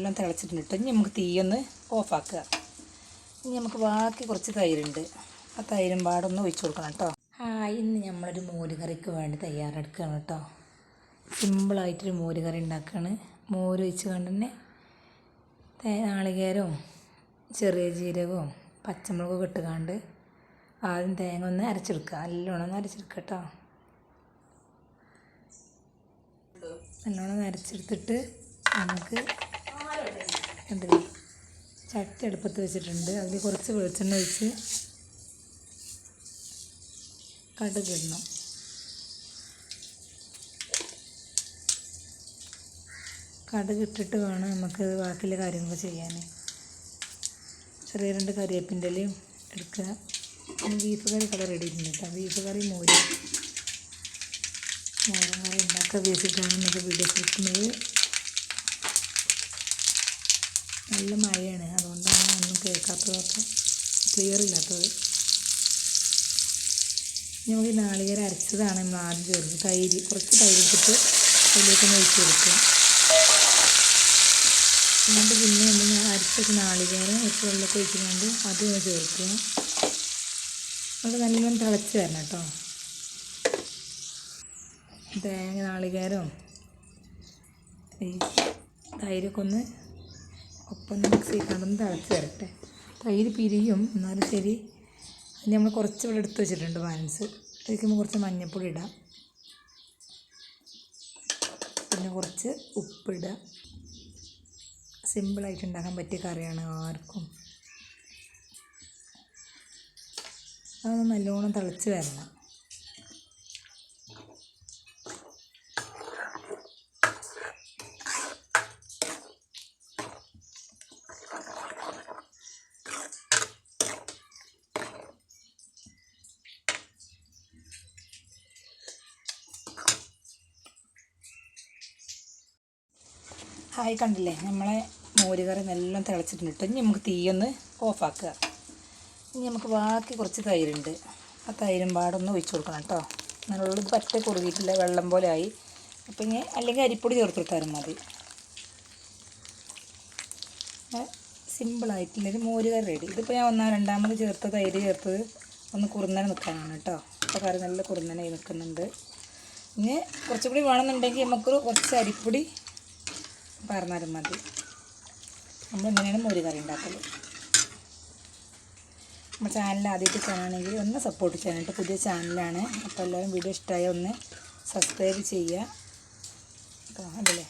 നല്ലോണം തിളച്ചിട്ടുണ്ട്. ഇനി നമുക്ക് തീയൊന്ന് ഓഫാക്കുക. ഇനി നമുക്ക് ബാക്കി കുറച്ച് തൈരുണ്ട്, ആ തൈരും പാടൊന്ന് ഒഴിച്ചു കൊടുക്കണം കേട്ടോ. ഇന്ന് നമ്മളൊരു മോരുകറിക്ക് വേണ്ടി തയ്യാറെടുക്കുകയാണ് കേട്ടോ. സിമ്പിളായിട്ടൊരു മോരുകറി ഉണ്ടാക്കുകയാണ്. മോര് ഒഴിച്ച് കൊണ്ട് തന്നെ നാളികേരവും ചെറിയ ജീരകവും പച്ചമുളകൊക്കെ ഇട്ടുകൊണ്ട് ആദ്യം തേങ്ങ ഒന്ന് അരച്ചെടുക്കുക. നല്ലോണം ഒന്ന് അരച്ചെടുക്കുക കേട്ടോ. നല്ലോണം അരച്ചെടുത്തിട്ട് നമുക്ക് എന്തിനാ ചട്ടി അടുപ്പത്ത് വെച്ചിട്ടുണ്ട്. അതിൽ കുറച്ച് വെളിച്ചെണ്ണ ഒഴിച്ച് കടുക് ഇടണം. കടുക് ഇട്ടിട്ട് വേണം നമുക്ക് ബാക്കിയുള്ള കാര്യങ്ങളൊക്കെ ചെയ്യാൻ. ചെറിയ 2 കറിവേപ്പിൻ്റെ ഇലയും എടുക്കുക. ബീഫ് കറി കളർ ഇടിയിട്ടുണ്ട്. ബീഫ് കറി മോരും കറി ഉണ്ടാക്കാൻ വെച്ചിട്ടാണ് നമുക്ക് വീഡിയോ എടുക്കുന്നത്. നല്ല മഴയാണ്, അതുകൊണ്ടാണ് ഒന്നും കേൾക്കാത്തതൊക്കെ ക്ലിയർ ഇല്ലാത്തത്. നമുക്ക് ഈ നാളികേരം അരച്ചതാണ് നമ്മൾ ആദ്യം ചേർത്ത്. തൈര് കുറച്ച് തൈര് ഇട്ടിട്ട് അതിലേക്കൊന്ന് ഒഴിച്ച് കൊടുക്കുക. എന്നിട്ട് പിന്നെ നമ്മൾ അരച്ച നാളികേരം കുറച്ച് വെള്ളമൊക്കെ ഒഴിച്ചുകൊണ്ട് അതും ചേർക്കുക. അത് നല്ലോണം തിളച്ച് വരണം കേട്ടോ. തേങ്ങ നാളികേരവും ഈ തൈരൊക്കെ ഒന്ന് ഒപ്പം മിക്സ് ചെയ്തുകൊണ്ടൊന്ന് തിളച്ച് വരട്ടെ. തൈര് പിരിയും എന്നാലും ശരി. അതിന് നമ്മൾ കുറച്ച് ഇവിടെ എടുത്ത് വെച്ചിട്ടുണ്ട് ബാലൻസ്. അതിലേക്ക് കുറച്ച് മഞ്ഞൾപ്പൊടി ഇടാം, പിന്നെ കുറച്ച് ഉപ്പിടുക. സിമ്പിളായിട്ട് ഉണ്ടാക്കാൻ പറ്റിയ കറിയാണ്, ആർക്കും. അതൊന്ന് നല്ലോണം തിളച്ച് വരണം. കണ്ടില്ലേ, നമ്മളെ മോരുകറി നല്ലോണം തിളച്ചിട്ടുണ്ട്. ഇനി നമുക്ക് തീയൊന്ന് ഓഫാക്കുക. ഇനി നമുക്ക് ബാക്കി കുറച്ച് തൈരുണ്ട്, ആ തൈരും പാടൊന്ന് ഒഴിച്ചു കൊടുക്കണം കേട്ടോ. നല്ലോണം പറ്റ കുറുകിയിട്ടില്ല, വെള്ളം പോലെ ആയി. അപ്പം ഇനി അല്ലെങ്കിൽ അരിപ്പൊടി ചേർത്ത് കൊടുത്താലും മതി. സിമ്പിളായിട്ടുള്ളൊരു മോരുകറി റെഡി. ഇതിപ്പോൾ ഞാൻ രണ്ടാമത് ചേർത്ത തൈര് ചേർത്തത് ഒന്ന് കുറുന്നനെ നിൽക്കാനാണ് കേട്ടോ. അപ്പോൾ കറി നല്ല കുറുന്നനായി നിൽക്കുന്നുണ്ട്. ഇനി കുറച്ചും കൂടി വേണമെന്നുണ്ടെങ്കിൽ നമുക്ക് കുറച്ച് അരിപ്പൊടി പറഞ്ഞാലും മതി. നമ്മളിങ്ങനെയാണ് മോരുകറി ഉണ്ടാക്കല്. നമ്മുടെ ചാനൽ ആദ്യമായിട്ട് കാണുകയാണെങ്കിൽ ഒന്ന് സപ്പോർട്ട് ചെയ്യാനായിട്ട്. പുതിയ ചാനലാണ്, അപ്പോൾ എല്ലാവരും വീഡിയോ ഇഷ്ടമായ ഒന്ന് സബ്സ്ക്രൈബ് ചെയ്യുക കേട്ടോ. അതല്ലേ